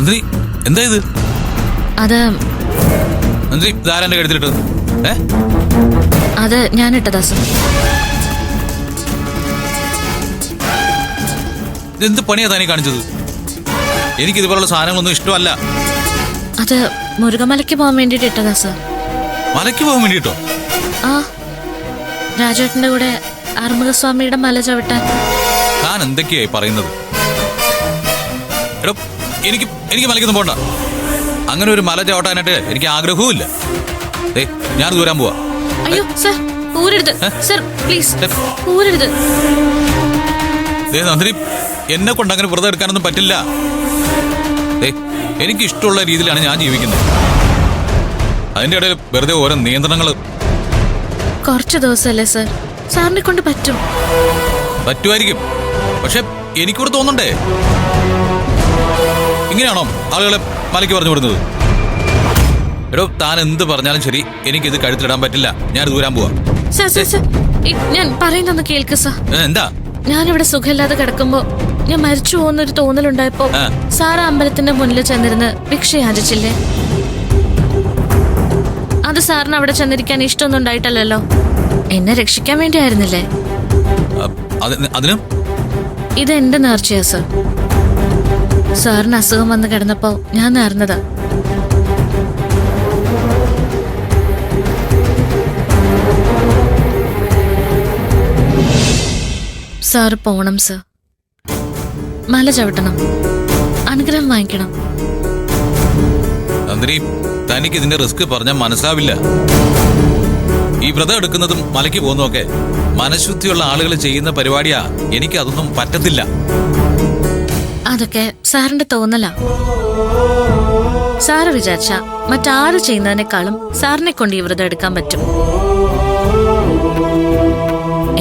നന്ദിനി എന്താ ഇത്? അത് നന്ദിനി ഇതാരാന്റെ കഴുത്തിലിട്ടത്? അത് ഞാൻ ഇട്ടതാ സർ. ഇതെന്ത് പണിയാ താനീ കാണിച്ചത്? എനിക്ക് ഇതുപോലുള്ള സാധനങ്ങളൊന്നും ഇഷ്ടമല്ല. അത് മുരുകമലയ്ക്ക് പോകാൻ വേണ്ടിട്ട് ഇട്ടതാ സർ. മലയ്ക്ക് പോകാൻ വേണ്ടിട്ടോ? ആ, രാജേട്ടന്റെ കൂടെ ആറുമുഖസ്വാമിയുടെ മല ചവിട്ടാൻ. താൻ എന്തൊക്കെയായി പറയുന്നത്? എടോ, എനിക്ക് മലയ്ക്കൊന്നും പോണ്ട. അങ്ങനെ ഒരു മല ചവിട്ടാനായിട്ട് എനിക്ക് ആഗ്രഹവും ഇല്ല. ഞാൻ ദൂരാൻ പോവാ. അയ്യോ സർ, ഊരരുത് സർ, പ്ലീസ് ഊരരുത്. നന്ദിനി, എന്നെ കൊണ്ട് അങ്ങനെ വ്രതം എടുക്കാനൊന്നും പറ്റില്ല. എനിക്ക് ഇഷ്ടമുള്ള രീതിയിലാണ് ഞാൻ ജീവിക്കുന്നത്. അതിന്റെ ഇടയിൽ വെറുതെ ഓരോ നിയന്ത്രണങ്ങൾ. കുറച്ച് ദിവസമല്ലേ സർ, സാറിനെ കൊണ്ട് പറ്റും. പറ്റുമായിരിക്കും, പക്ഷെ എനിക്കൂടെ തോന്നണ്ടേ? ഇങ്ങനെയാണോ ആളുകളെ മലയ്ക്ക് പറഞ്ഞു വിടുന്നത്? എടോ, താൻ എന്ത് പറഞ്ഞാലും ശരി, എനിക്കിത് കഴുത്തിലിടാൻ പറ്റില്ല. ഞാൻ ദൂരാൻ പോവാ. ഞാൻ പറയുന്നൊന്ന് കേൾക്ക് സർ. എന്താ? ഞാനിവിടെ സുഖമില്ലാതെ കിടക്കുമ്പോ ഞാൻ മരിച്ചു പോകുന്നൊരു തോന്നലുണ്ടായപ്പോ സാറ് അമ്പലത്തിന്റെ മുന്നിൽ ചെന്നിരുന്ന് ഭിക്ഷ യാചിച്ചില്ലേ? അത് സാറിന് അവിടെ ചെന്നിരിക്കാൻ ഇഷ്ടമൊന്നും ഉണ്ടായിട്ടല്ലോ, എന്നെ രക്ഷിക്കാൻ വേണ്ടിയായിരുന്നില്ലേ? ഇത് എന്റെ നേർച്ചയാ സർ. സാറിന് അസുഖം വന്ന് കിടന്നപ്പോ ഞാൻ നേർന്നതാ. സാറ് പോണം സർ. മല ചവിട്ടണം, അനുഗ്രഹം വാങ്ങിക്കണം. നന്ദിനി, തനിക്ക് ഇതിന്റെ റിസ്ക് പറഞ്ഞാൽ മനസ്സിലാവില്ല. ഈ വ്രതം എടുക്കുന്നതും മലയ്ക്ക് പോകുന്നതൊക്കെ മനഃശുദ്ധിയുള്ള ആളുകൾ ചെയ്യുന്ന പരിപാടിയാ. എനിക്ക് അതൊന്നും പറ്റത്തില്ല. അതൊക്കെ സാറിന്റെ തോന്നലാ. സാറ് വിചാരിച്ച മറ്റാര് ചെയ്യുന്നതിനേക്കാളും സാറിനെ കൊണ്ട് ഈ വ്രതം എടുക്കാൻ പറ്റും.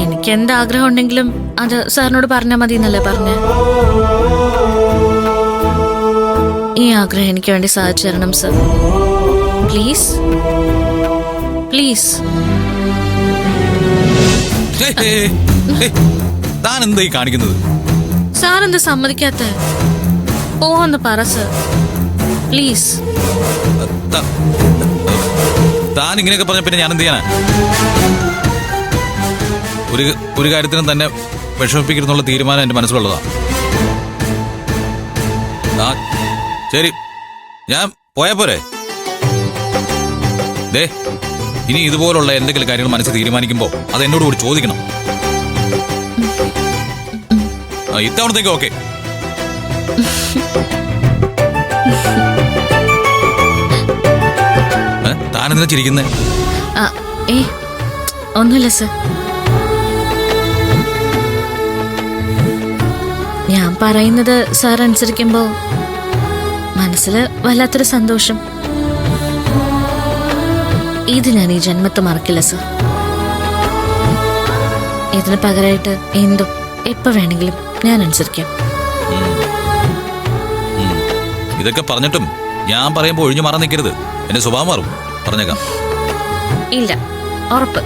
എനിക്ക് എന്താഗ്രഹം ഉണ്ടെങ്കിലും അത് സാറിനോട് പറഞ്ഞാൽ മതി എന്നല്ലേ പറഞ്ഞേ? ഈ ആഗ്രഹം എനിക്ക് വേണ്ടി സാധിച്ചു തരണം സർ, പ്ലീസ് പ്ലീസ്. താൻ എന്തായി കാണിക്കുന്നത്? സാർ എന്താ സമ്മതിക്കാത്ത? പോവെന്ന് പറ സർ, പ്ലീസ്. താൻ ഇങ്ങനെയൊക്കെ പറഞ്ഞ പിന്നെ ഞാൻ എന്ത് ചെയ്യാനാ? ഒരു കാര്യത്തിനും തന്നെ വിഷമിപ്പിക്കുന്നുള്ള തീരുമാനം എന്റെ മനസ്സിലുള്ളതാ. ശരി, ഞാൻ പോയാ പോരെ? ഇനി ഇതുപോലുള്ള എന്തെങ്കിലും കാര്യങ്ങൾ മനസ്സിൽ തീരുമാനിക്കുമ്പോ അത് എന്നോട് കൂടി ചോദിക്കണം. ഇത്തവണത്തേക്ക് ഓക്കെ. താനെന്തിനാ ചിരിക്കുന്നേ? ഒന്നുമില്ല സർ. ഞാൻ പറയുന്നത് സാർ അനുസരിക്കുമ്പോ മനസ്സിൽ വല്ലാത്തൊരു സന്തോഷം. ഇത് ഞാൻ ഈ ജന്മത്ത് മറക്കില്ല സർ. ഇതിന് പകരമായിട്ട് എന്തും എപ്പോ വേണമെങ്കിലും ഞാൻ അനുസരിക്കാം. ഇതൊക്കെ പറഞ്ഞിട്ടും ഞാൻ പറയുമ്പോ ഒഴിഞ്ഞു മാറാൻ നിൽക്കരുത്. എന്റെ സ്വഭാവം മാറും, പറഞ്ഞേക്കാം. ഇല്ല, ഉറപ്പ്.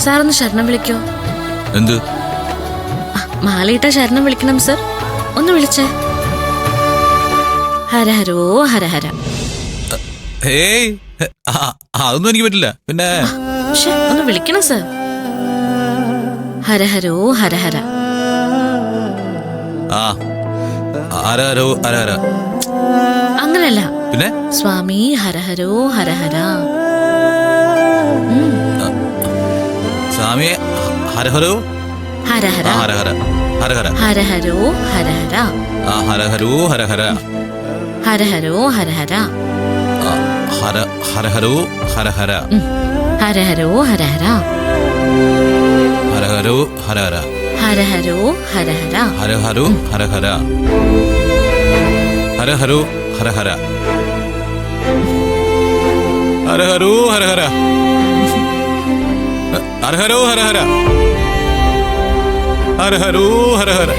സാറൊന്ന് ശരണം വിളിക്കോ? എന്ത്? മാലയിട്ട ശരണം വിളിക്കണം സർ. ഒന്ന് വിളിച്ചേ. ഹരഹരോ ഹരഹര. അതൊന്നും എനിക്ക് പറ്റില്ല. പിന്നെ ഒന്ന് വിളിക്കണം സർ. ഹരഹരോ ഹരഹര. ഹരഹരോ ഹരഹര. അങ്ങനല്ല, പിന്നെ സ്വാമി ഹരഹരോ ഹരഹര. സ്വാമി ഹരഹരോ ഹരഹര ഹരഹര ഹരഹര. ഹരഹരോ ഹരഹര. ഹരഹരോ ഹരഹര. ഹരഹരോ ഹരഹര. ഹരഹരോ ഹരഹര. ഹരഹരോ ഹരഹര. ഹരഹരോ ഹരഹര. ഹരഹരോ ഹരഹര. ഹരഹരോ ഹരഹര. ഹരഹരോ ഹരഹര. ഹരഹരോ ഹരഹര. ഹരഹരോ ഹരഹര. ഹരഹരോ ഹരഹര.